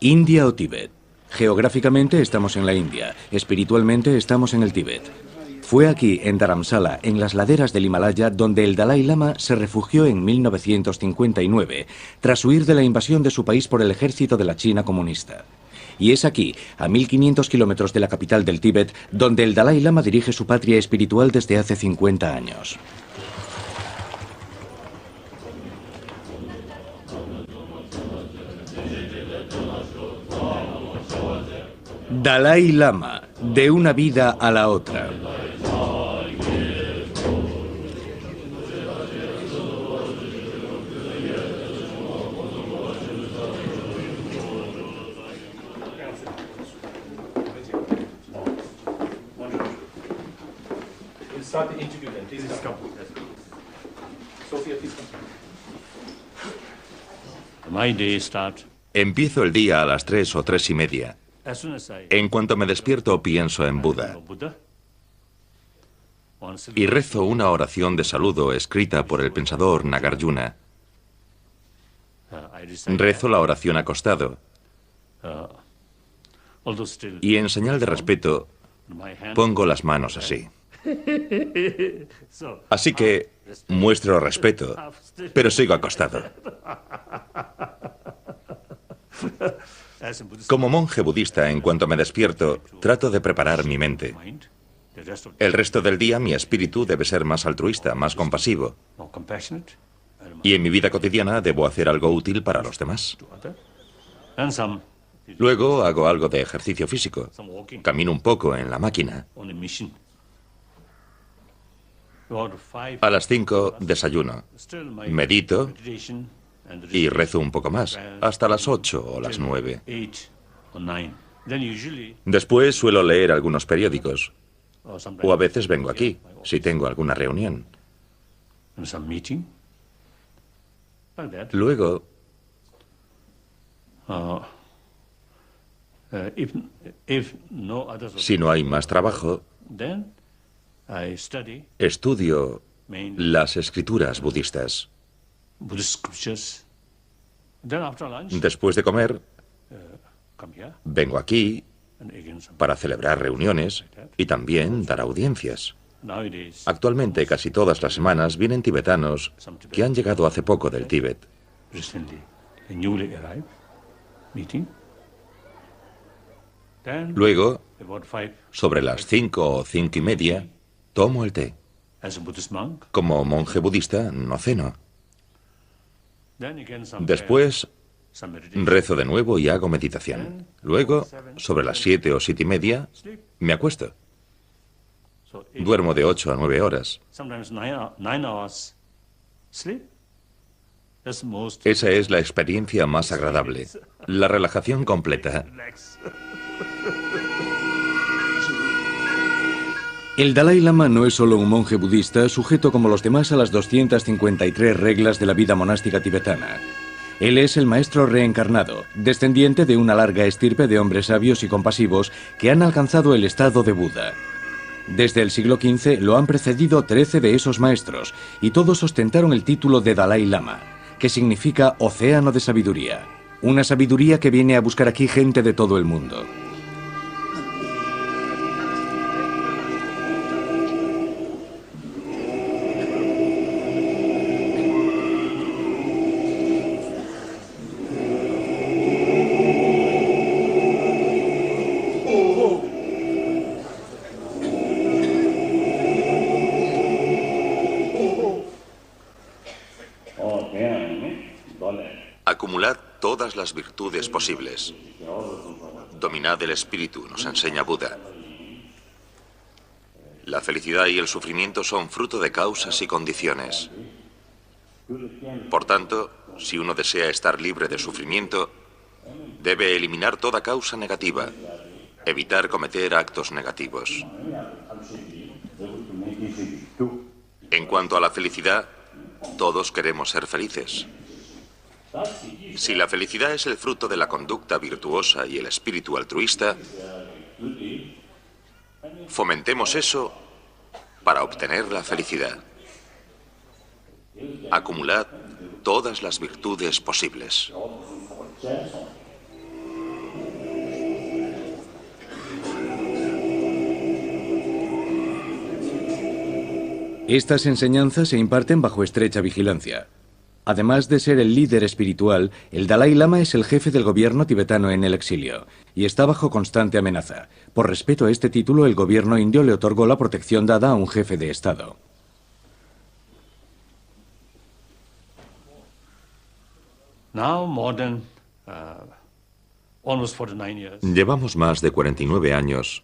India o Tíbet. Geográficamente estamos en la India, espiritualmente estamos en el Tíbet. Fue aquí, en Dharamsala, en las laderas del Himalaya, donde el Dalai Lama se refugió en 1959, tras huir de la invasión de su país por el ejército de la China comunista. Y es aquí, a 1500 kilómetros de la capital del Tíbet, donde el Dalai Lama dirige su patria espiritual desde hace 50 años. Dalai Lama, de una vida a la otra. Empiezo el día a las 3 o 3:30. En cuanto me despierto, pienso en Buda y rezo una oración de saludo escrita por el pensador Nagarjuna. Rezo la oración acostado y en señal de respeto pongo las manos así. Así que muestro respeto, pero sigo acostado. Como monje budista, en cuanto me despierto, trato de preparar mi mente. El resto del día mi espíritu debe ser más altruista, más compasivo. Y en mi vida cotidiana debo hacer algo útil para los demás. Luego hago algo de ejercicio físico. Camino un poco en la máquina. A las 5 desayuno, medito y rezo un poco más, hasta las 8 o las 9. Después suelo leer algunos periódicos, o a veces vengo aquí, si tengo alguna reunión. Luego, si no hay más trabajo, estudio las escrituras budistas. Después de comer, vengo aquí para celebrar reuniones y también dar audiencias. Actualmente, casi todas las semanas, vienen tibetanos que han llegado hace poco del Tíbet. Luego, sobre las 5 o 5:30, tomo el té. Como monje budista, no ceno. Después, rezo de nuevo y hago meditación. Luego, sobre las 7 o 7:30, me acuesto. Duermo de 8 a 9 horas. Esa es la experiencia más agradable, la relajación completa. El Dalai Lama no es solo un monje budista sujeto como los demás a las 253 reglas de la vida monástica tibetana. Él es el maestro reencarnado, descendiente de una larga estirpe de hombres sabios y compasivos que han alcanzado el estado de Buda. Desde el siglo XV lo han precedido 13 de esos maestros y todos ostentaron el título de Dalai Lama, que significa océano de sabiduría. Una sabiduría que viene a buscar aquí gente de todo el mundo. Acumulad todas las virtudes posibles. Dominad el espíritu, nos enseña Buda. La felicidad y el sufrimiento son fruto de causas y condiciones. Por tanto, si uno desea estar libre de sufrimiento, debe eliminar toda causa negativa, evitar cometer actos negativos. En cuanto a la felicidad, todos queremos ser felices. Si la felicidad es el fruto de la conducta virtuosa y el espíritu altruista, fomentemos eso para obtener la felicidad. Acumulad todas las virtudes posibles. Estas enseñanzas se imparten bajo estrecha vigilancia. Además de ser el líder espiritual, el Dalai Lama es el jefe del gobierno tibetano en el exilio y está bajo constante amenaza. Por respeto a este título, el gobierno indio le otorgó la protección dada a un jefe de Estado. Llevamos más de 49 años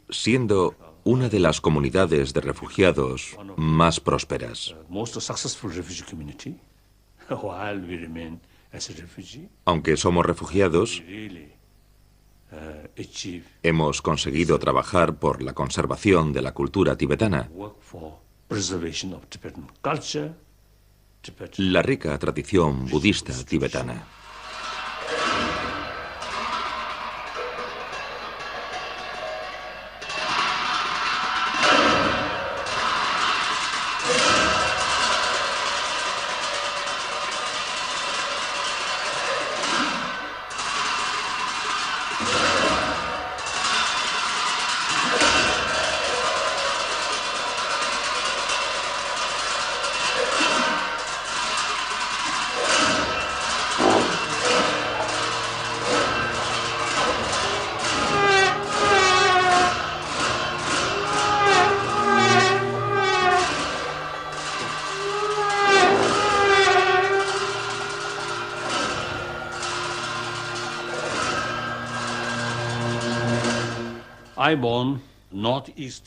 siendo una de las comunidades de refugiados más prósperas. Aunque somos refugiados, hemos conseguido trabajar por la conservación de la cultura tibetana, la rica tradición budista tibetana.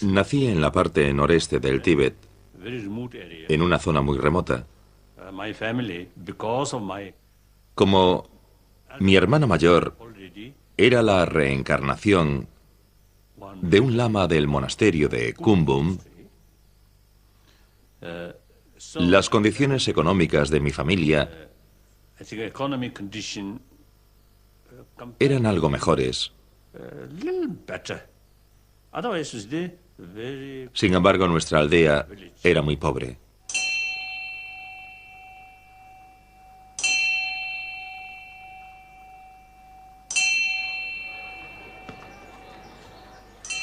Nací en la parte noreste del Tíbet, en una zona muy remota. Como mi hermana mayor era la reencarnación de un lama del monasterio de Kumbum, las condiciones económicas de mi familia eran algo mejores. Sin embargo, nuestra aldea era muy pobre.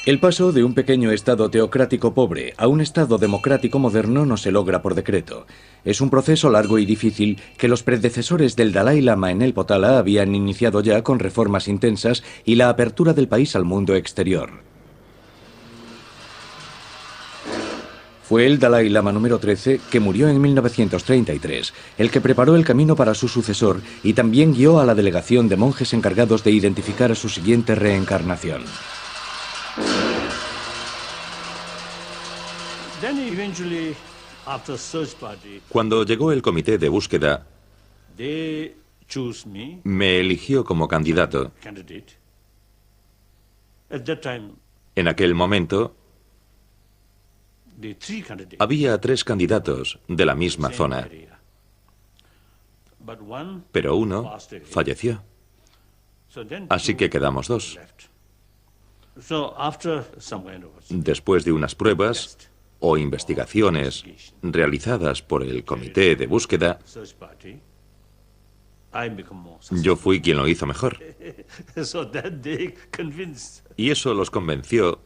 El paso de un pequeño estado teocrático pobre a un estado democrático moderno no se logra por decreto. Es un proceso largo y difícil que los predecesores del Dalai Lama en el Potala habían iniciado ya con reformas intensas y la apertura del país al mundo exterior. Fue el Dalai Lama número 13, que murió en 1933, el que preparó el camino para su sucesor y también guió a la delegación de monjes encargados de identificar a su siguiente reencarnación. Cuando llegó el comité de búsqueda, me eligió como candidato. En aquel momento, había 3 candidatos de la misma zona, pero uno falleció. Así que quedamos 2. Después de unas pruebas o investigaciones realizadas por el comité de búsqueda, yo fui quien lo hizo mejor. Y eso los convenció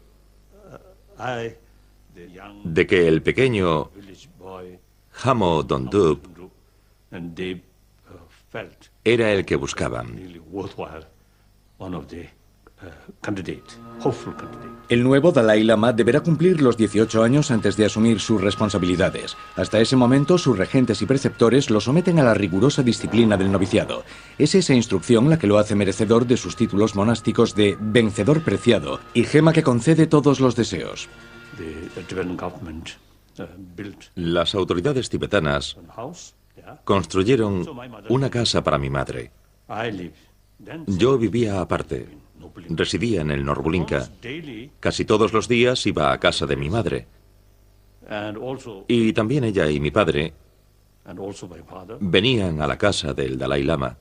de que el pequeño Hamo Dondup era el que buscaban. El nuevo Dalai Lama deberá cumplir los 18 años antes de asumir sus responsabilidades. Hasta ese momento, sus regentes y preceptores lo someten a la rigurosa disciplina del noviciado. Es esa instrucción la que lo hace merecedor de sus títulos monásticos de vencedor preciado y gema que concede todos los deseos. Las autoridades tibetanas construyeron una casa para mi madre. Yo vivía aparte. Residía en el Norbulinka. Casi todos los días iba a casa de mi madre. Y también ella y mi padre venían a la casa del Dalai Lama.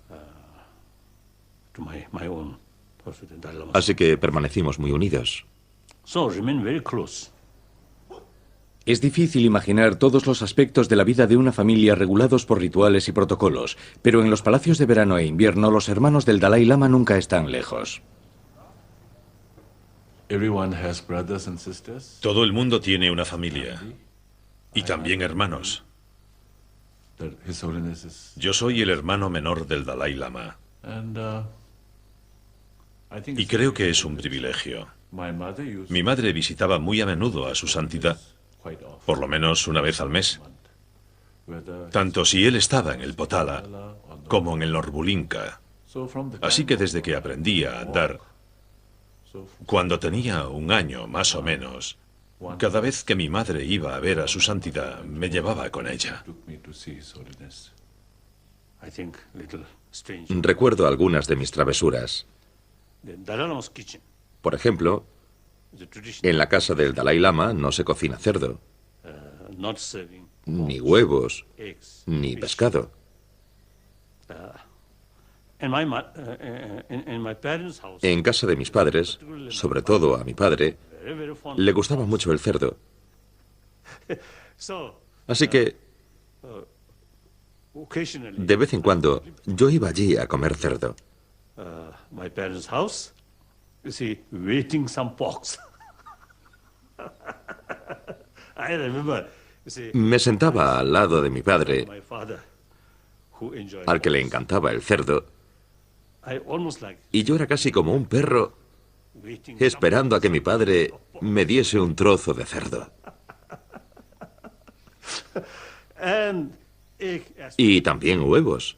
Así que permanecimos muy unidos. Es difícil imaginar todos los aspectos de la vida de una familia regulados por rituales y protocolos, pero en los palacios de verano e invierno los hermanos del Dalai Lama nunca están lejos. Todo el mundo tiene una familia y también hermanos. Yo soy el hermano menor del Dalai Lama y creo que es un privilegio. Mi madre visitaba muy a menudo a su santidad, por lo menos una vez al mes. Tanto si él estaba en el Potala como en el Norbulinka. Así que desde que aprendí a andar, cuando tenía un año más o menos, cada vez que mi madre iba a ver a su santidad, me llevaba con ella. Recuerdo algunas de mis travesuras. Por ejemplo, en la casa del Dalai Lama no se cocina cerdo, ni huevos, ni pescado. En casa de mis padres, sobre todo a mi padre, le gustaba mucho el cerdo. Así que, de vez en cuando, yo iba allí a comer cerdo. Me sentaba al lado de mi padre, al que le encantaba el cerdo, y yo era casi como un perro esperando a que mi padre me diese un trozo de cerdo. Y también huevos.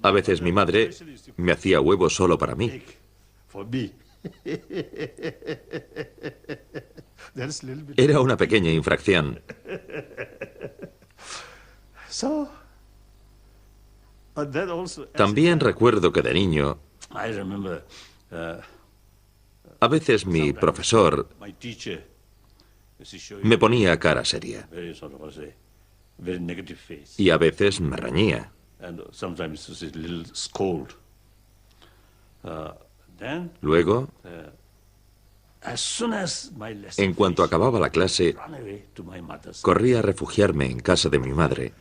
A veces mi madre me hacía huevos solo para mí. Era una pequeña infracción. También recuerdo que de niño, a veces mi profesor me ponía cara seria y a veces me reñía. Luego, en cuanto acababa la clase, corrí a refugiarme en casa de mi madre,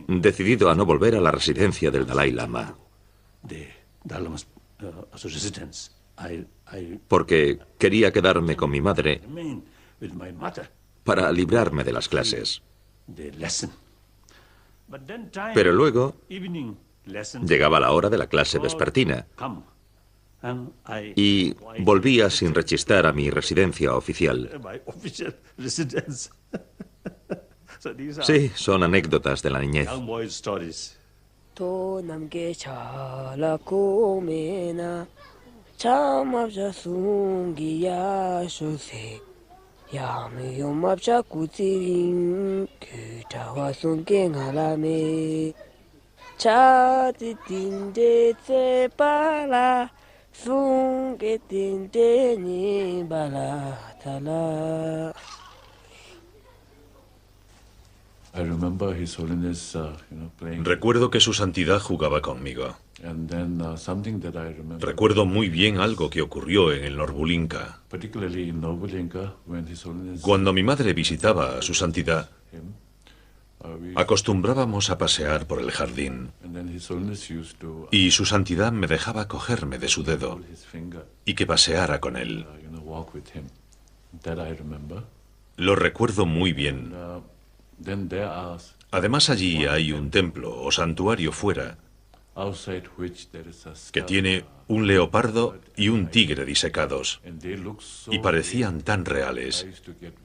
decidido a no volver a la residencia del Dalai Lama, porque quería quedarme con mi madre para librarme de las clases. Pero luego llegaba la hora de la clase vespertina y volvía sin rechistar a mi residencia oficial. Sí, son anécdotas de la niñez. Recuerdo que su santidad jugaba conmigo. Recuerdo muy bien algo que ocurrió en el Norbulinka. Cuando mi madre visitaba a su santidad, acostumbrábamos a pasear por el jardín y su santidad me dejaba cogerme de su dedo y que paseara con él. Lo recuerdo muy bien. Además, allí hay un templo o santuario fuera que tiene un leopardo y un tigre disecados, y parecían tan reales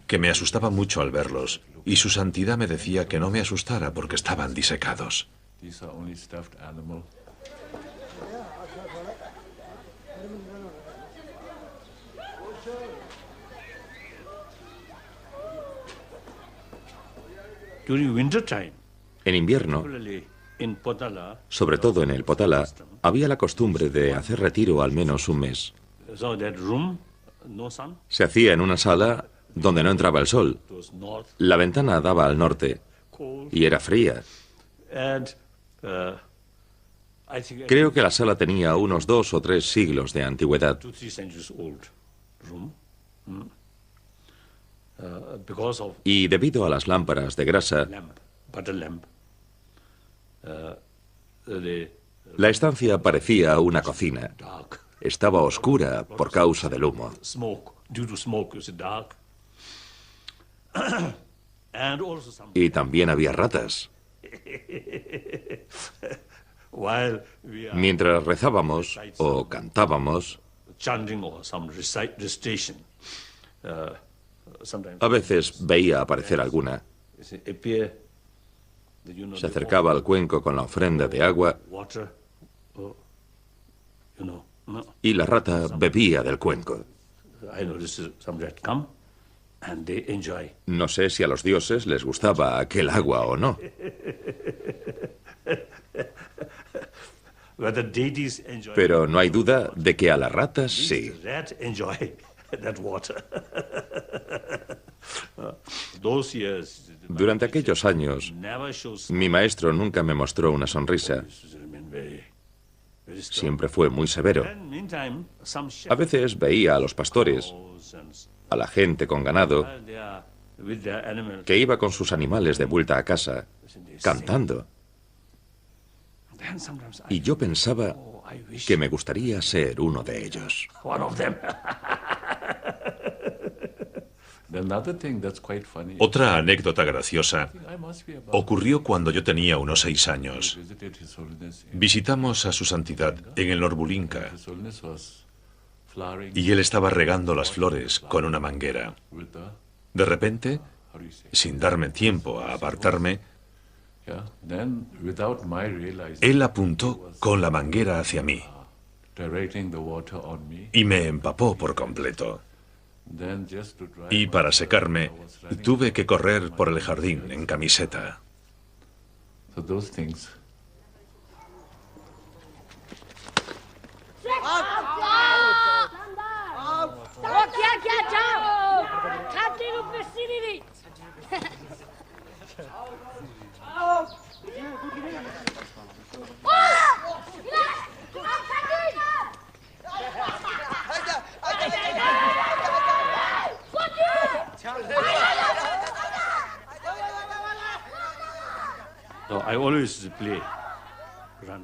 que me asustaba mucho al verlos, y su santidad me decía que no me asustara porque estaban disecados. En invierno, sobre todo en el Potala, había la costumbre de hacer retiro al menos un mes. Se hacía en una sala donde no entraba el sol. La ventana daba al norte y era fría. Creo que la sala tenía unos 2 o 3 siglos de antigüedad. Y debido a las lámparas de grasa, la estancia parecía una cocina. Estaba oscura por causa del humo. Y también había ratas. Mientras rezábamos o cantábamos, a veces veía aparecer alguna. Se acercaba al cuenco con la ofrenda de agua y la rata bebía del cuenco. No sé si a los dioses les gustaba aquel agua o no. Pero no hay duda de que a las ratas sí. Durante aquellos años, mi maestro nunca me mostró una sonrisa. Siempre fue muy severo. A veces veía a los pastores, a la gente con ganado, que iba con sus animales de vuelta a casa, cantando. Y yo pensaba que me gustaría ser uno de ellos. Otra anécdota graciosa ocurrió cuando yo tenía unos 6 años. Visitamos a su santidad en el Norbulinka y él estaba regando las flores con una manguera. De repente, sin darme tiempo a apartarme, él apuntó con la manguera hacia mí y me empapó por completo. Y para secarme, tuve que correr por el jardín en camiseta.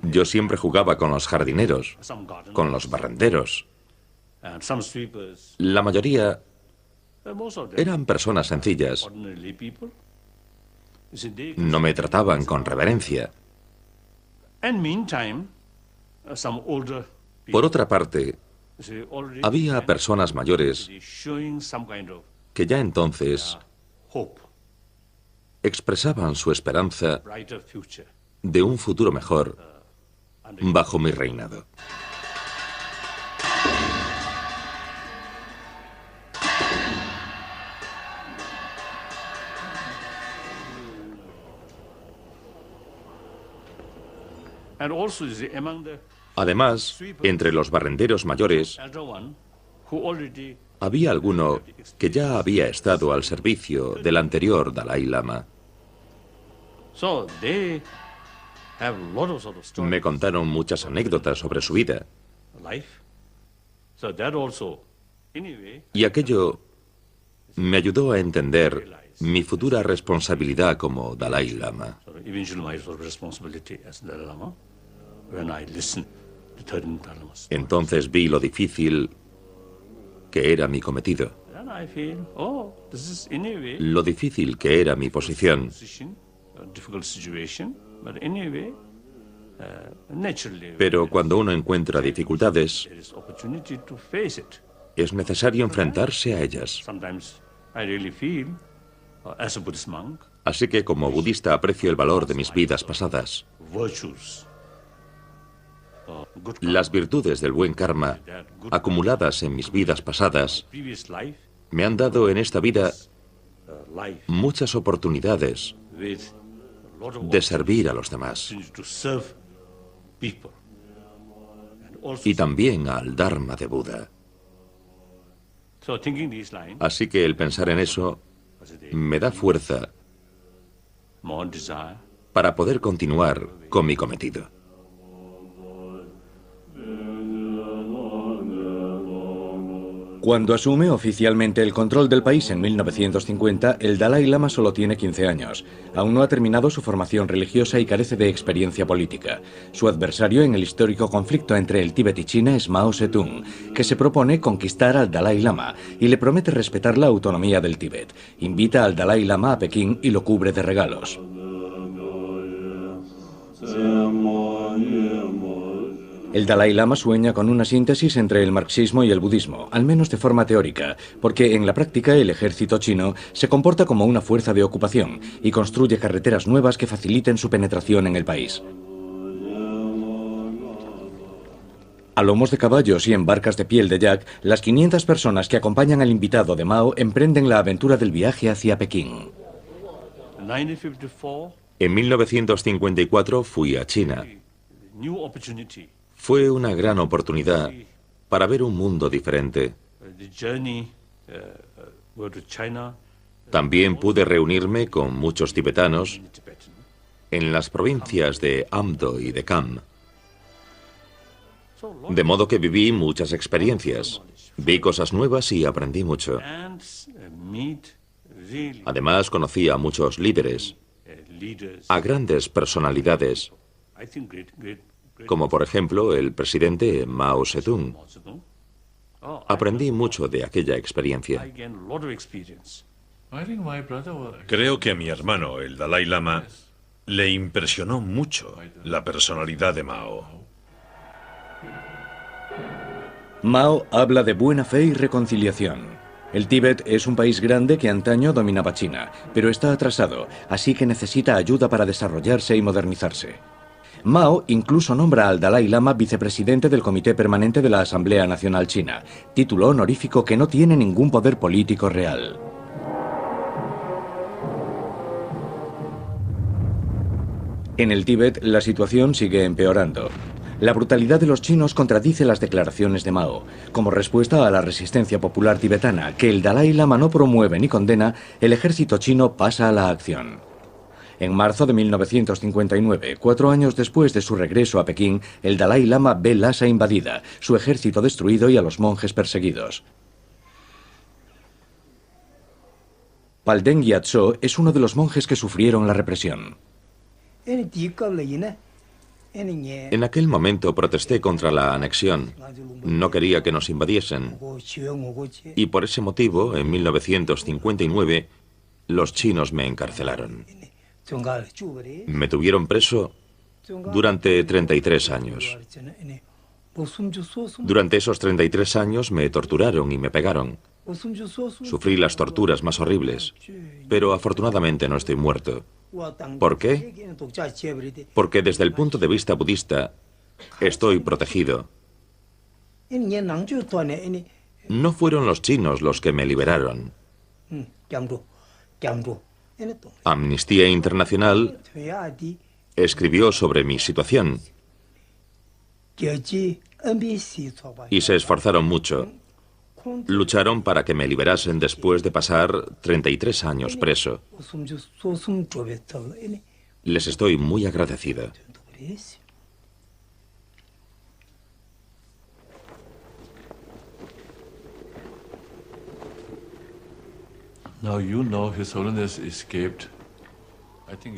Yo siempre jugaba con los jardineros, con los barrenderos. La mayoría eran personas sencillas. No me trataban con reverencia. Por otra parte, había personas mayores que ya entonces expresaban su esperanza de un futuro mejor bajo mi reinado. Además, entre los barrenderos mayores, había alguno que ya había estado al servicio del anterior Dalai Lama. Me contaron muchas anécdotas sobre su vida. Y aquello me ayudó a entender mi futura responsabilidad como Dalai Lama. Entonces vi lo difícil que era mi cometido, lo difícil que era mi posición. Pero cuando uno encuentra dificultades, es necesario enfrentarse a ellas. Así que como budista aprecio el valor de mis vidas pasadas. Las virtudes del buen karma, acumuladas en mis vidas pasadas, me han dado en esta vida muchas oportunidades de servir a los demás. Y también al Dharma de Buda. Así que el pensar en eso me da fuerza para poder continuar con mi cometido. Cuando asume oficialmente el control del país en 1950, el Dalai Lama solo tiene 15 años. Aún no ha terminado su formación religiosa y carece de experiencia política. Su adversario en el histórico conflicto entre el Tíbet y China es Mao Zedong, que se propone conquistar al Dalai Lama y le promete respetar la autonomía del Tíbet. Invita al Dalai Lama a Pekín y lo cubre de regalos. El Dalai Lama sueña con una síntesis entre el marxismo y el budismo, al menos de forma teórica, porque en la práctica el ejército chino se comporta como una fuerza de ocupación y construye carreteras nuevas que faciliten su penetración en el país. A lomos de caballos y en barcas de piel de yak, las 500 personas que acompañan al invitado de Mao emprenden la aventura del viaje hacia Pekín. En 1954 fui a China. Fue una gran oportunidad para ver un mundo diferente. También pude reunirme con muchos tibetanos en las provincias de Amdo y de Kham. De modo que viví muchas experiencias, vi cosas nuevas y aprendí mucho. Además, conocí a muchos líderes, a grandes personalidades, como por ejemplo el presidente Mao Zedong. Aprendí mucho de aquella experiencia. Creo que a mi hermano, el Dalai Lama, le impresionó mucho la personalidad de Mao. Mao habla de buena fe y reconciliación. El Tíbet es un país grande que antaño dominaba China, pero está atrasado, así que necesita ayuda para desarrollarse y modernizarse. Mao incluso nombra al Dalai Lama vicepresidente del Comité Permanente de la Asamblea Nacional China, título honorífico que no tiene ningún poder político real. En el Tíbet, la situación sigue empeorando. La brutalidad de los chinos contradice las declaraciones de Mao. Como respuesta a la resistencia popular tibetana, que el Dalai Lama no promueve ni condena, el ejército chino pasa a la acción. En marzo de 1959, 4 años después de su regreso a Pekín, el Dalai Lama ve Lhasa invadida, su ejército destruido y a los monjes perseguidos. Palden Gyatso es uno de los monjes que sufrieron la represión. En aquel momento protesté contra la anexión. No quería que nos invadiesen. Y por ese motivo, en 1959, los chinos me encarcelaron. Me tuvieron preso durante 33 años. Durante esos 33 años me torturaron y me pegaron. Sufrí las torturas más horribles, pero afortunadamente no estoy muerto. ¿Por qué? Porque desde el punto de vista budista estoy protegido. No fueron los chinos los que me liberaron. Amnistía Internacional escribió sobre mi situación y se esforzaron mucho. Lucharon para que me liberasen después de pasar 33 años preso. Les estoy muy agradecida.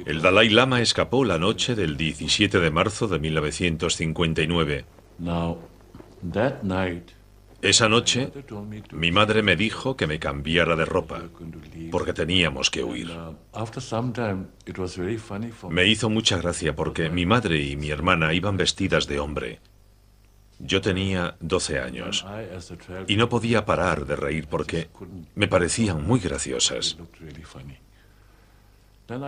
El Dalai Lama escapó la noche del 17 de marzo de 1959. Esa noche, mi madre me dijo que me cambiara de ropa, porque teníamos que huir. Me hizo mucha gracia porque mi madre y mi hermana iban vestidas de hombre. Yo tenía 12 años y no podía parar de reír porque me parecían muy graciosas.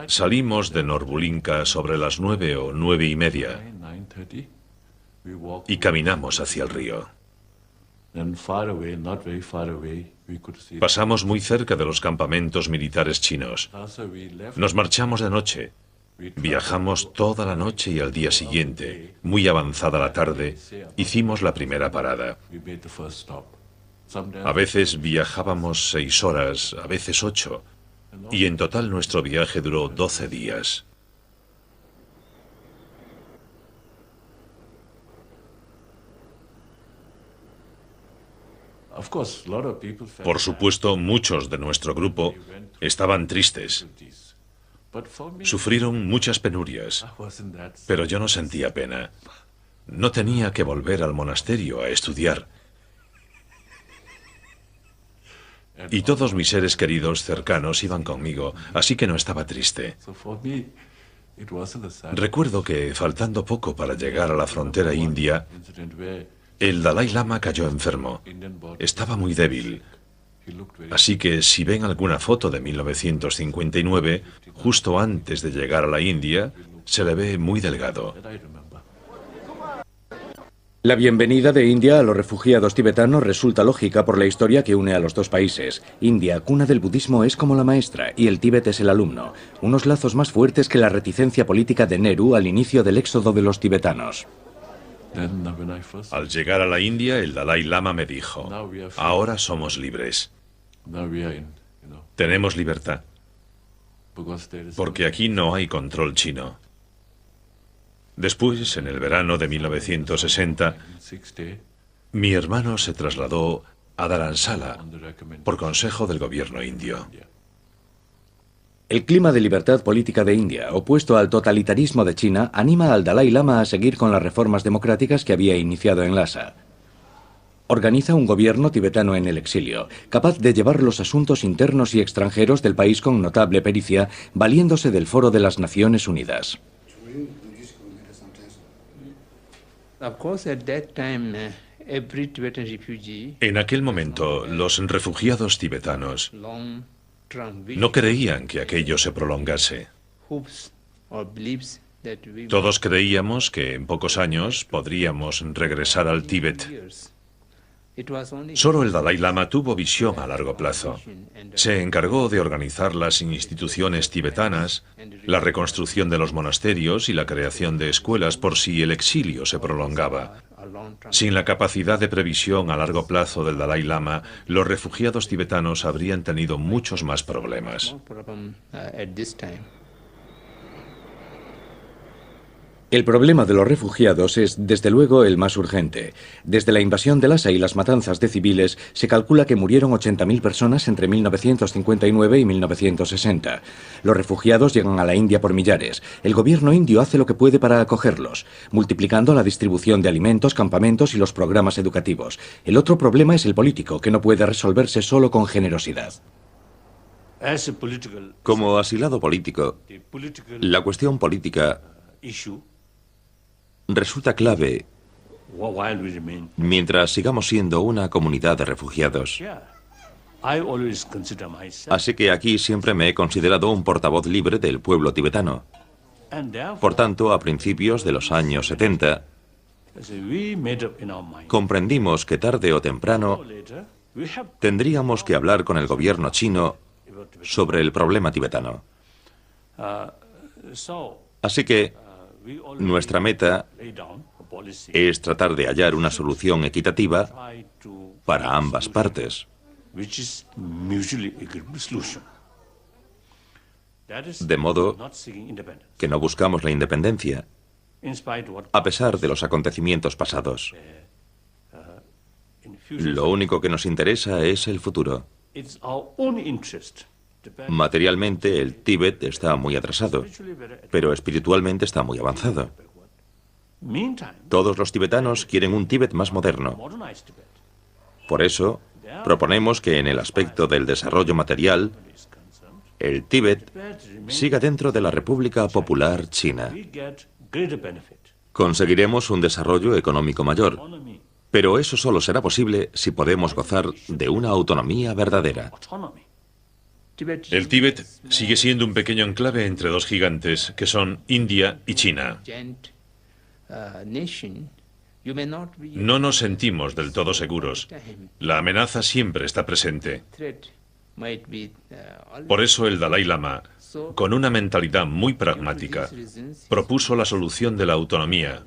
Salimos de Norbulinka sobre las 9 o 9:30 y caminamos hacia el río. Pasamos muy cerca de los campamentos militares chinos. Nos marchamos de noche. Viajamos toda la noche y al día siguiente, muy avanzada la tarde, hicimos la primera parada. A veces viajábamos 6 horas, a veces 8, y en total nuestro viaje duró 12 días. Por supuesto, muchos de nuestro grupo estaban tristes. Sufrieron muchas penurias, pero yo no sentía pena. No tenía que volver al monasterio a estudiar. Y todos mis seres queridos cercanos iban conmigo, así que no estaba triste. Recuerdo que, faltando poco para llegar a la frontera india, el Dalai Lama cayó enfermo. Estaba muy débil. Así que si ven alguna foto de 1959, justo antes de llegar a la India, se le ve muy delgado. La bienvenida de India a los refugiados tibetanos resulta lógica por la historia que une a los dos países. India, cuna del budismo, es como la maestra y el Tíbet es el alumno. Unos lazos más fuertes que la reticencia política de Nehru al inicio del éxodo de los tibetanos. Al llegar a la India, el Dalai Lama me dijo, ahora somos libres. Tenemos libertad. Porque aquí no hay control chino. Después, en el verano de 1960, mi hermano se trasladó a Dharamsala por consejo del gobierno indio. El clima de libertad política de India, opuesto al totalitarismo de China, anima al Dalai Lama a seguir con las reformas democráticas que había iniciado en Lhasa. Organiza un gobierno tibetano en el exilio, capaz de llevar los asuntos internos y extranjeros del país con notable pericia, valiéndose del Foro de las Naciones Unidas. En aquel momento, los refugiados tibetanos no creían que aquello se prolongase. Todos creíamos que en pocos años podríamos regresar al Tíbet. Solo el Dalai Lama tuvo visión a largo plazo. Se encargó de organizar las instituciones tibetanas, la reconstrucción de los monasterios y la creación de escuelas por si el exilio se prolongaba. Sin la capacidad de previsión a largo plazo del Dalai Lama, los refugiados tibetanos habrían tenido muchos más problemas. El problema de los refugiados es, desde luego, el más urgente. Desde la invasión de Lhasa y las matanzas de civiles, se calcula que murieron 80.000 personas entre 1959 y 1960. Los refugiados llegan a la India por millares. El gobierno indio hace lo que puede para acogerlos, multiplicando la distribución de alimentos, campamentos y los programas educativos. El otro problema es el político, que no puede resolverse solo con generosidad. Como asilado político, la cuestión política resulta clave mientras sigamos siendo una comunidad de refugiados. Así que aquí siempre me he considerado un portavoz libre del pueblo tibetano. Por tanto, a principios de los años 70, comprendimos que tarde o temprano tendríamos que hablar con el gobierno chino sobre el problema tibetano. Así que nuestra meta es tratar de hallar una solución equitativa para ambas partes. De modo que no buscamos la independencia, a pesar de los acontecimientos pasados. Lo único que nos interesa es el futuro. Materialmente, el Tíbet está muy atrasado, pero espiritualmente está muy avanzado. Todos los tibetanos quieren un Tíbet más moderno. Por eso, proponemos que en el aspecto del desarrollo material, el Tíbet siga dentro de la República Popular China. Conseguiremos un desarrollo económico mayor, pero eso solo será posible si podemos gozar de una autonomía verdadera. El Tíbet sigue siendo un pequeño enclave entre dos gigantes, que son India y China. No nos sentimos del todo seguros. La amenaza siempre está presente. Por eso el Dalai Lama, con una mentalidad muy pragmática, propuso la solución de la autonomía.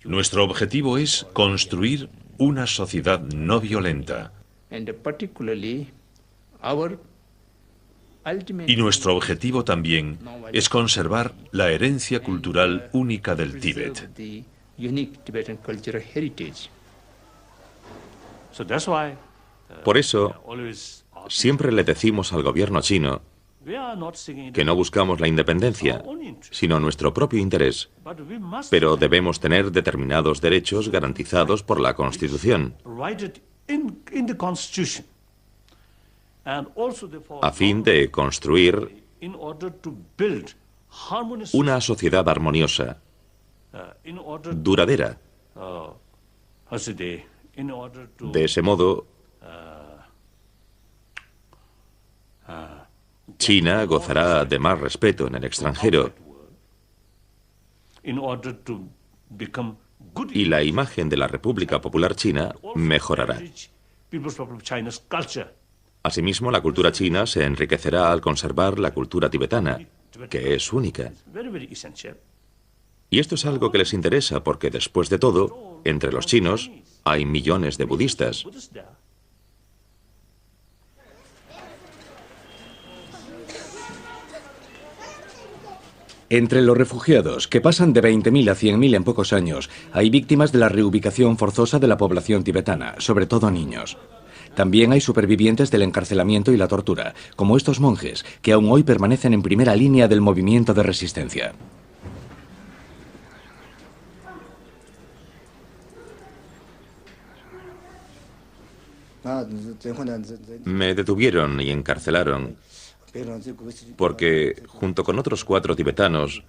Nuestro objetivo es construir una sociedad no violenta. Y nuestro objetivo también es conservar la herencia cultural única del Tíbet. Por eso, siempre le decimos al gobierno chino que no buscamos la independencia, sino nuestro propio interés, pero debemos tener determinados derechos garantizados por la Constitución, a fin de construir una sociedad armoniosa, duradera. De ese modo, China gozará de más respeto en el extranjero y la imagen de la República Popular China mejorará. Asimismo, la cultura china se enriquecerá al conservar la cultura tibetana, que es única. Y esto es algo que les interesa porque, después de todo, entre los chinos hay millones de budistas. Entre los refugiados, que pasan de 20.000 a 100.000 en pocos años, hay víctimas de la reubicación forzosa de la población tibetana, sobre todo niños. También hay supervivientes del encarcelamiento y la tortura, como estos monjes, que aún hoy permanecen en primera línea del movimiento de resistencia. Me detuvieron y encarcelaron porque, junto con otros 4 tibetanos,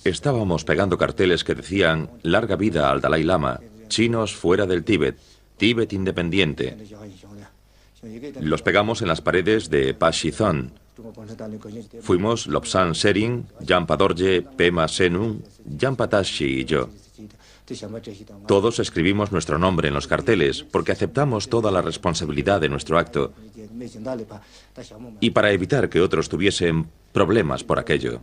estábamos pegando carteles que decían «Larga vida al Dalai Lama, chinos fuera del Tíbet, Tíbet independiente». Los pegamos en las paredes de Pashizon. Fuimos Lobsang Sering, Jampa Dorje, Pema Senun, Jampa Tashi y yo. Todos escribimos nuestro nombre en los carteles porque aceptamos toda la responsabilidad de nuestro acto y para evitar que otros tuviesen problemas por aquello.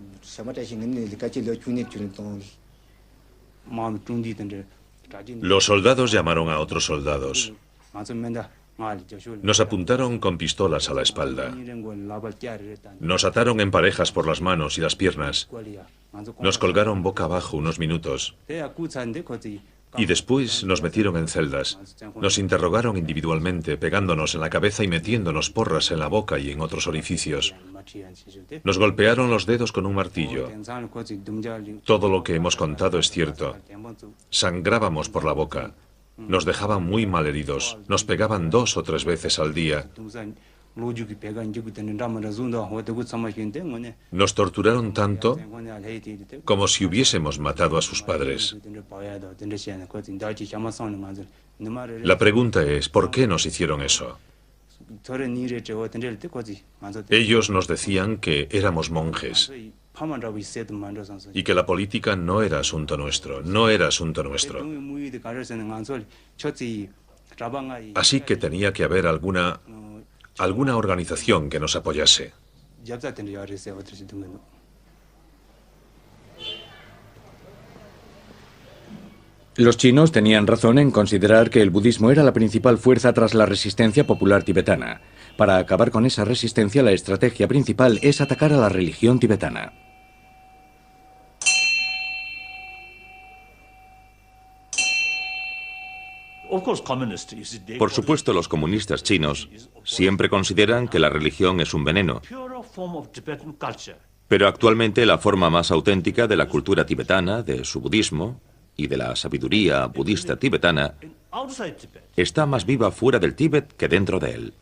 Los soldados llamaron a otros soldados. Nos apuntaron con pistolas a la espalda. Nos ataron en parejas por las manos y las piernas. Nos colgaron boca abajo unos minutos. Y después nos metieron en celdas. Nos interrogaron individualmente, pegándonos en la cabeza y metiéndonos porras en la boca y en otros orificios. Nos golpearon los dedos con un martillo. Todo lo que hemos contado es cierto. Sangrábamos por la boca. Nos dejaban muy malheridos. Nos pegaban 2 o 3 veces al día. Nos torturaron tanto como si hubiésemos matado a sus padres. La pregunta es, ¿por qué nos hicieron eso? Ellos nos decían que éramos monjes y que la política no era asunto nuestro, no era asunto nuestro. Así que tenía que haber alguna organización que nos apoyase. Los chinos tenían razón en considerar que el budismo era la principal fuerza tras la resistencia popular tibetana. Para acabar con esa resistencia, la estrategia principal es atacar a la religión tibetana. Por supuesto, los comunistas chinos siempre consideran que la religión es un veneno. Pero actualmente la forma más auténtica de la cultura tibetana, de su budismo y de la sabiduría budista tibetana está más viva fuera del Tíbet que dentro de él.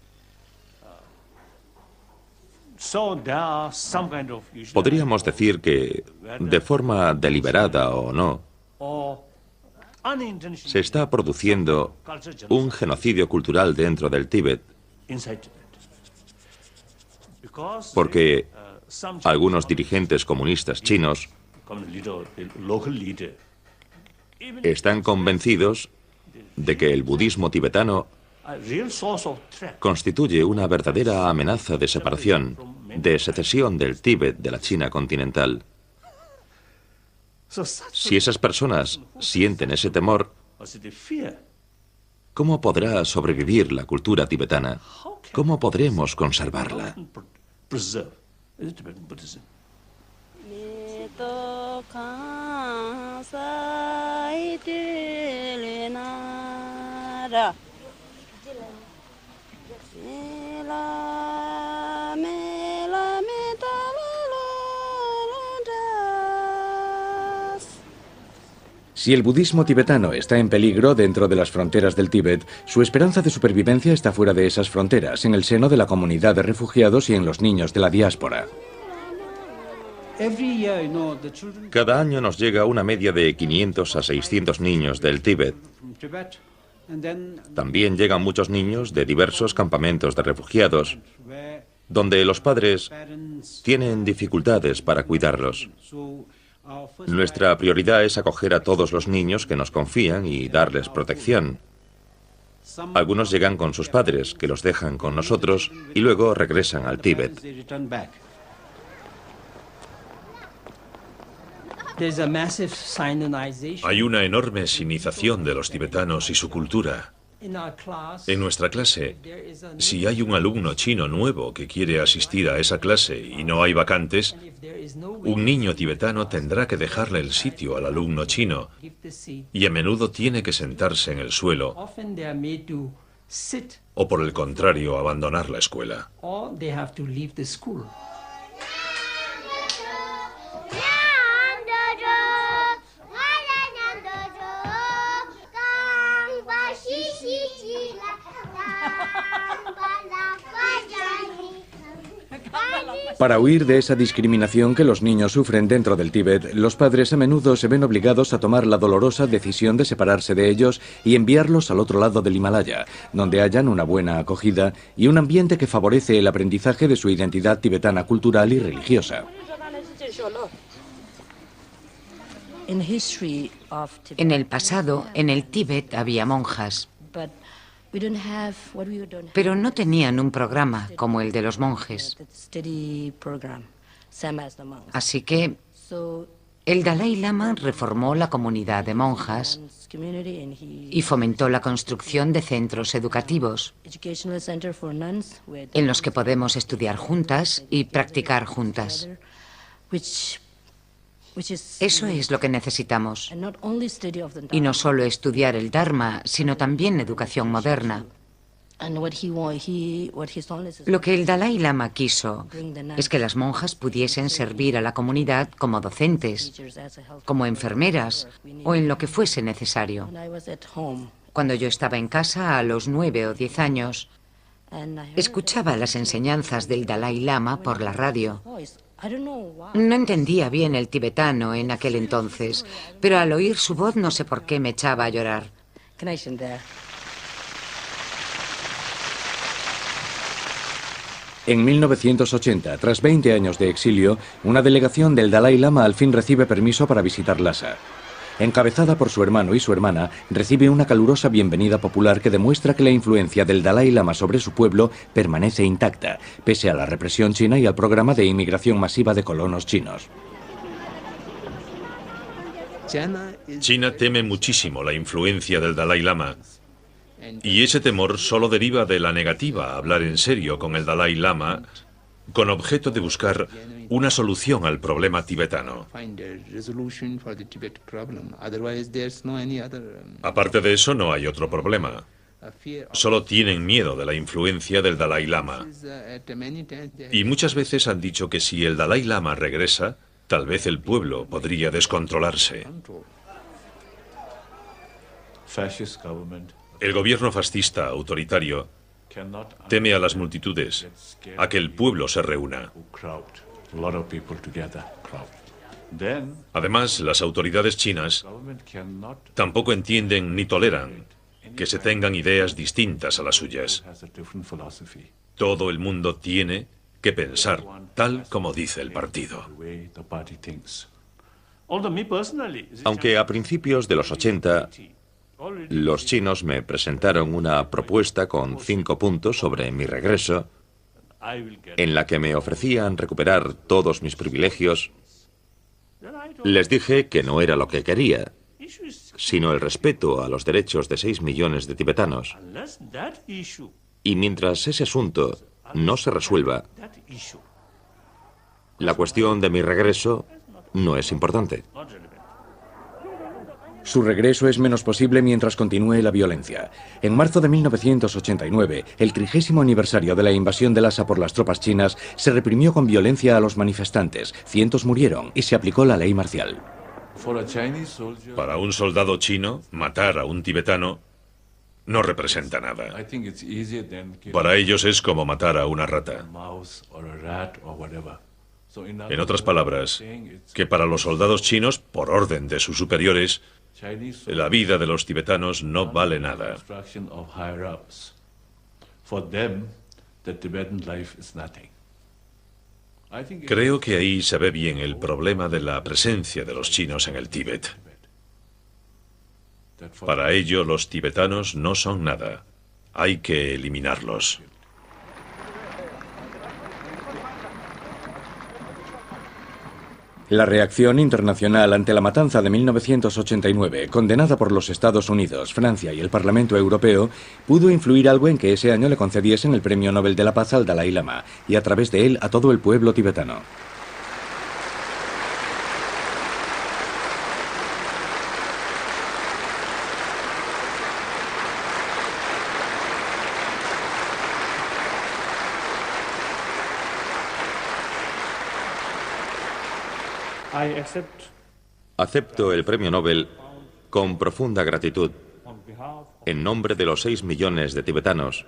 Podríamos decir que, de forma deliberada o no, se está produciendo un genocidio cultural dentro del Tíbet, porque algunos dirigentes comunistas chinos están convencidos de que el budismo tibetano constituye una verdadera amenaza de separación, de secesión del Tíbet de la China continental. Si esas personas sienten ese temor, ¿cómo podrá sobrevivir la cultura tibetana? ¿Cómo podremos conservarla? Si el budismo tibetano está en peligro dentro de las fronteras del Tíbet, su esperanza de supervivencia está fuera de esas fronteras, en el seno de la comunidad de refugiados y en los niños de la diáspora. Cada año nos llega una media de 500 a 600 niños del Tíbet. También llegan muchos niños de diversos campamentos de refugiados, donde los padres tienen dificultades para cuidarlos. Nuestra prioridad es acoger a todos los niños que nos confían y darles protección. Algunos llegan con sus padres, que los dejan con nosotros, y luego regresan al Tíbet. Hay una enorme sinización de los tibetanos y su cultura. En nuestra clase, si hay un alumno chino nuevo que quiere asistir a esa clase y no hay vacantes, un niño tibetano tendrá que dejarle el sitio al alumno chino y a menudo tiene que sentarse en el suelo o, por el contrario, abandonar la escuela. Para huir de esa discriminación que los niños sufren dentro del Tíbet, los padres a menudo se ven obligados a tomar la dolorosa decisión de separarse de ellos y enviarlos al otro lado del Himalaya, donde hallan una buena acogida y un ambiente que favorece el aprendizaje de su identidad tibetana cultural y religiosa. En el pasado, en el Tíbet había monjas, pero no tenían un programa como el de los monjes. Así que el Dalai Lama reformó la comunidad de monjas y fomentó la construcción de centros educativos en los que podemos estudiar juntas y practicar juntas. Eso es lo que necesitamos. Y no solo estudiar el Dharma, sino también educación moderna. Lo que el Dalai Lama quiso es que las monjas pudiesen servir a la comunidad como docentes, como enfermeras o en lo que fuese necesario. Cuando yo estaba en casa, a los 9 o 10 años, escuchaba las enseñanzas del Dalai Lama por la radio. No entendía bien el tibetano en aquel entonces, pero al oír su voz no sé por qué me echaba a llorar. En 1980, tras 20 años de exilio, una delegación del Dalai Lama al fin recibe permiso para visitar Lhasa. Encabezada por su hermano y su hermana, recibe una calurosa bienvenida popular que demuestra que la influencia del Dalai Lama sobre su pueblo permanece intacta, pese a la represión china y al programa de inmigración masiva de colonos chinos. China teme muchísimo la influencia del Dalai Lama, y ese temor solo deriva de la negativa a hablar en serio con el Dalai Lama con objeto de buscar una solución al problema tibetano. Aparte de eso, no hay otro problema. Solo tienen miedo de la influencia del Dalai Lama. Y muchas veces han dicho que si el Dalai Lama regresa, tal vez el pueblo podría descontrolarse. El gobierno fascista autoritario teme a las multitudes, a que el pueblo se reúna. Además, las autoridades chinas tampoco entienden ni toleran que se tengan ideas distintas a las suyas. Todo el mundo tiene que pensar tal como dice el partido. Aunque a principios de los 80, los chinos me presentaron una propuesta con 5 puntos sobre mi regreso, en la que me ofrecían recuperar todos mis privilegios, les dije que no era lo que quería, sino el respeto a los derechos de 6 millones de tibetanos. Y mientras ese asunto no se resuelva, la cuestión de mi regreso no es importante. Su regreso es menos posible mientras continúe la violencia. En marzo de 1989, el 30º aniversario de la invasión de Lhasa por las tropas chinas, se reprimió con violencia a los manifestantes, cientos murieron y se aplicó la ley marcial. Para un soldado chino, matar a un tibetano no representa nada. Para ellos es como matar a una rata. En otras palabras, que para los soldados chinos, por orden de sus superiores, la vida de los tibetanos no vale nada. Creo que ahí se ve bien el problema de la presencia de los chinos en el Tíbet. Para ello, los tibetanos no son nada. Hay que eliminarlos. La reacción internacional ante la matanza de 1989, condenada por los Estados Unidos, Francia y el Parlamento Europeo, pudo influir algo en que ese año le concediesen el Premio Nobel de la Paz al Dalai Lama y a través de él a todo el pueblo tibetano. Acepto el premio Nobel con profunda gratitud en nombre de los 6 millones de tibetanos,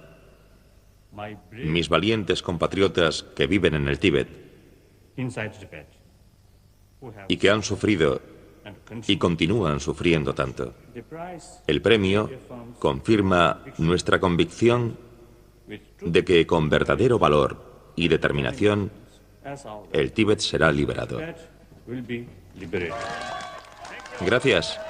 mis valientes compatriotas que viven en el Tíbet y que han sufrido y continúan sufriendo tanto. El premio confirma nuestra convicción de que con verdadero valor y determinación el Tíbet será liberado. Gracias.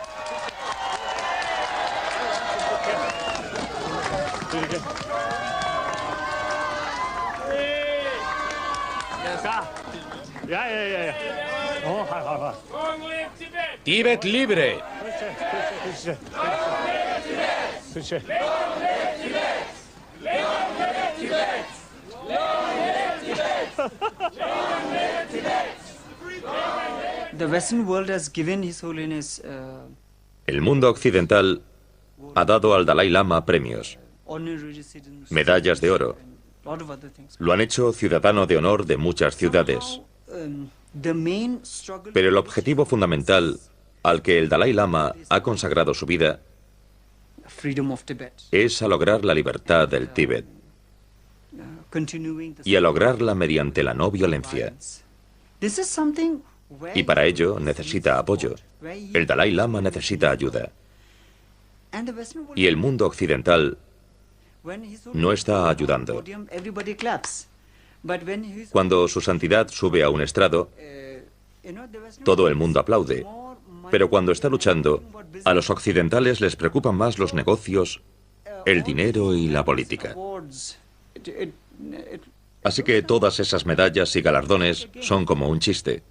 ¡Tíbet libre! El mundo occidental ha dado al Dalai Lama premios, medallas de oro. Lo han hecho ciudadano de honor de muchas ciudades. Pero el objetivo fundamental al que el Dalai Lama ha consagrado su vida es a lograr la libertad del Tíbet y a lograrla mediante la no violencia. Y para ello necesita apoyo. El Dalai Lama necesita ayuda. Y el mundo occidental no está ayudando. Cuando su santidad sube a un estrado, todo el mundo aplaude. Pero cuando está luchando, a los occidentales les preocupan más los negocios, el dinero y la política. Así que todas esas medallas y galardones son como un chiste.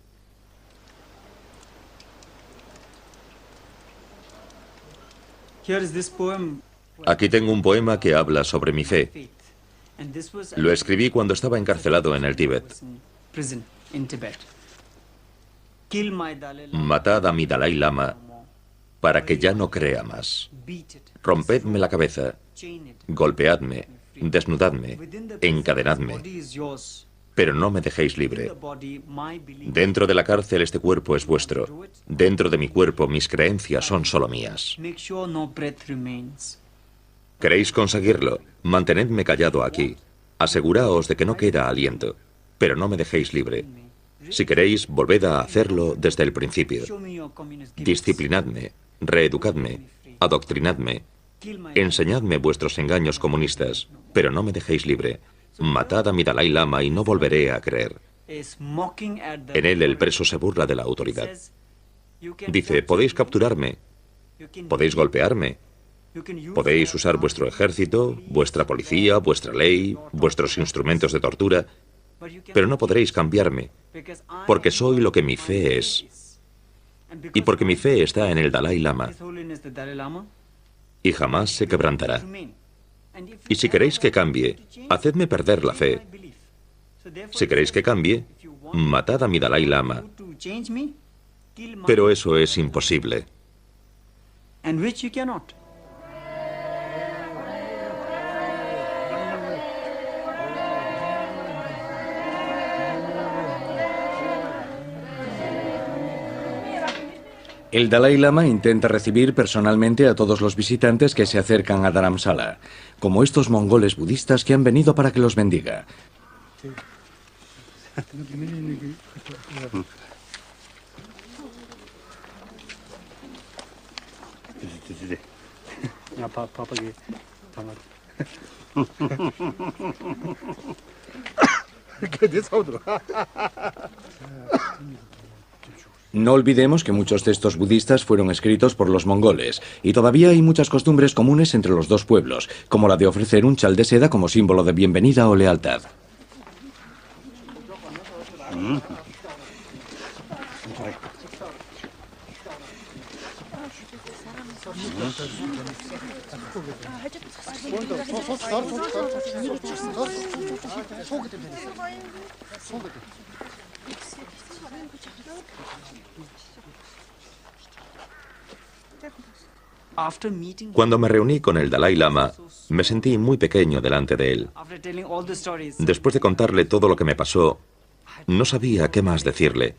Aquí tengo un poema que habla sobre mi fe. Lo escribí cuando estaba encarcelado en el Tíbet. Matad a mi Dalai Lama para que ya no crea más. Rompedme la cabeza, golpeadme, desnudadme, encadenadme, pero no me dejéis libre. Dentro de la cárcel este cuerpo es vuestro. Dentro de mi cuerpo mis creencias son solo mías. ¿Queréis conseguirlo? Mantenedme callado aquí. Aseguraos de que no queda aliento, pero no me dejéis libre. Si queréis, volved a hacerlo desde el principio. Disciplinadme, reeducadme, adoctrinadme, enseñadme vuestros engaños comunistas, pero no me dejéis libre. Matad a mi Dalai Lama y no volveré a creer. En él el preso se burla de la autoridad. Dice, podéis capturarme, podéis golpearme, podéis usar vuestro ejército, vuestra policía, vuestra ley, vuestros instrumentos de tortura, pero no podréis cambiarme, porque soy lo que mi fe es. Y porque mi fe está en el Dalai Lama, y jamás se quebrantará. Y si queréis que cambie, hacedme perder la fe. Si queréis que cambie, matad a mi Dalai Lama. Pero eso es imposible. El Dalai Lama intenta recibir personalmente a todos los visitantes que se acercan a Dharamsala, como estos mongoles budistas que han venido para que los bendiga. No olvidemos que muchos textos budistas fueron escritos por los mongoles, y todavía hay muchas costumbres comunes entre los dos pueblos, como la de ofrecer un chal de seda como símbolo de bienvenida o lealtad. Cuando me reuní con el Dalai Lama, me sentí muy pequeño delante de él. Después de contarle todo lo que me pasó, no sabía qué más decirle.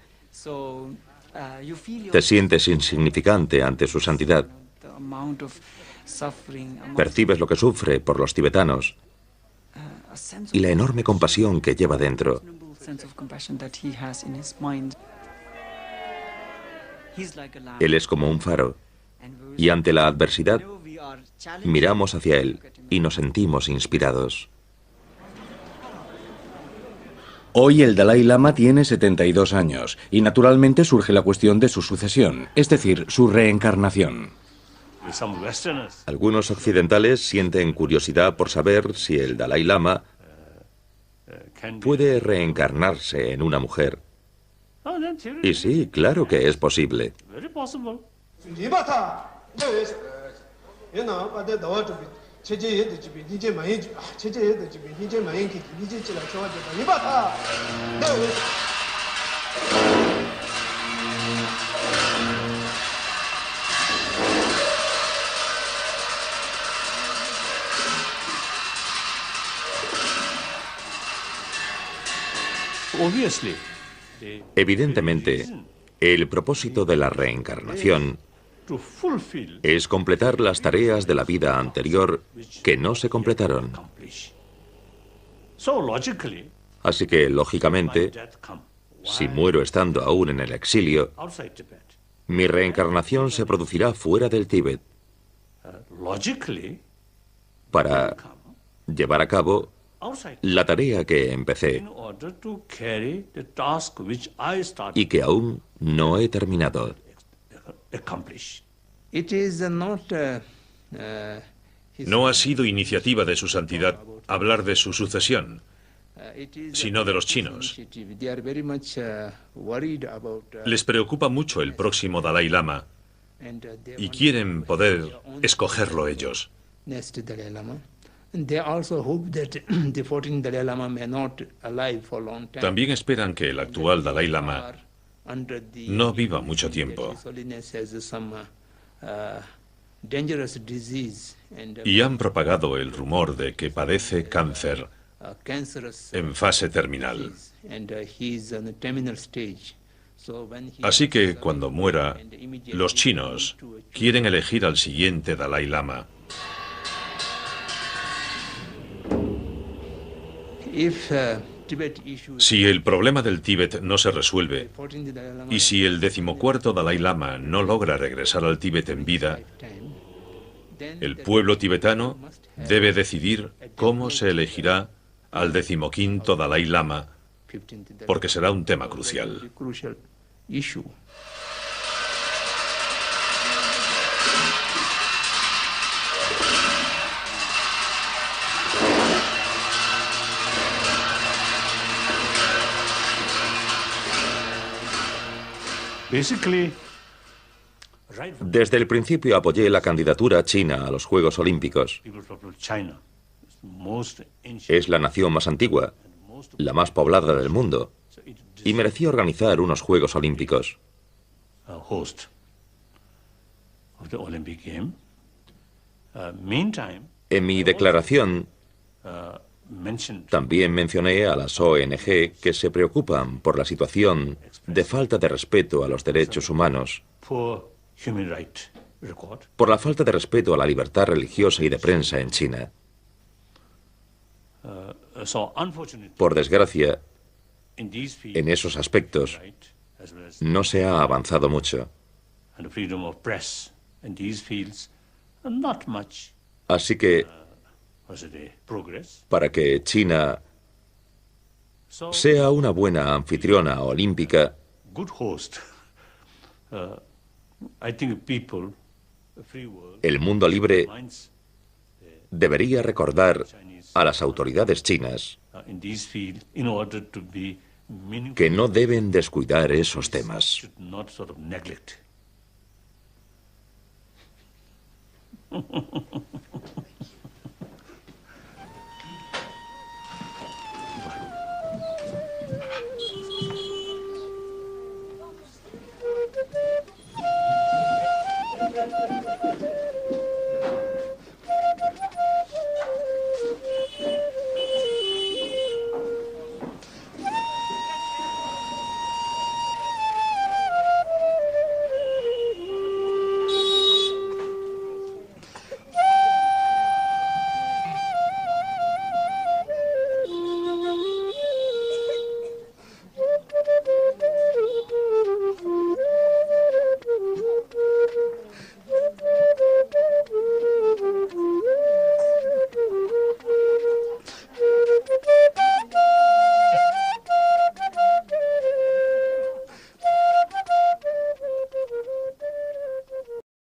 Te sientes insignificante ante su santidad. Percibes lo que sufre por los tibetanos y la enorme compasión que lleva dentro. Él es como un faro, y ante la adversidad miramos hacia él y nos sentimos inspirados. Hoy el Dalai Lama tiene 72 años y naturalmente surge la cuestión de su sucesión, es decir, su reencarnación. Algunos occidentales sienten curiosidad por saber si el Dalai Lama puede reencarnarse en una mujer. Y sí, claro que es posible. Evidentemente, el propósito de la reencarnación es completar las tareas de la vida anterior que no se completaron. Así que, lógicamente, si muero estando aún en el exilio, mi reencarnación se producirá fuera del Tíbet para llevar a cabo la tarea que empecé y que aún no he terminado. No ha sido iniciativa de su santidad hablar de su sucesión, sino de los chinos. Les preocupa mucho el próximo Dalai Lama y quieren poder escogerlo ellos. También esperan que el actual Dalai Lama no viva mucho tiempo. Y han propagado el rumor de que padece cáncer en fase terminal. Así que cuando muera, los chinos quieren elegir al siguiente Dalai Lama. Si el problema del Tíbet no se resuelve y si el 14º Dalai Lama no logra regresar al Tíbet en vida, el pueblo tibetano debe decidir cómo se elegirá al 15º Dalai Lama, porque será un tema crucial. Desde el principio apoyé la candidatura china a los Juegos Olímpicos. Es la nación más antigua, la más poblada del mundo, y merecía organizar unos Juegos Olímpicos. En mi declaración también mencioné a las ONG que se preocupan por la situación de falta de respeto a los derechos humanos por la falta de respeto a la libertad religiosa y de prensa en China. Por desgracia, en esos aspectos no se ha avanzado mucho. Así que, para que China sea una buena anfitriona olímpica, el mundo libre debería recordar a las autoridades chinas que no deben descuidar esos temas.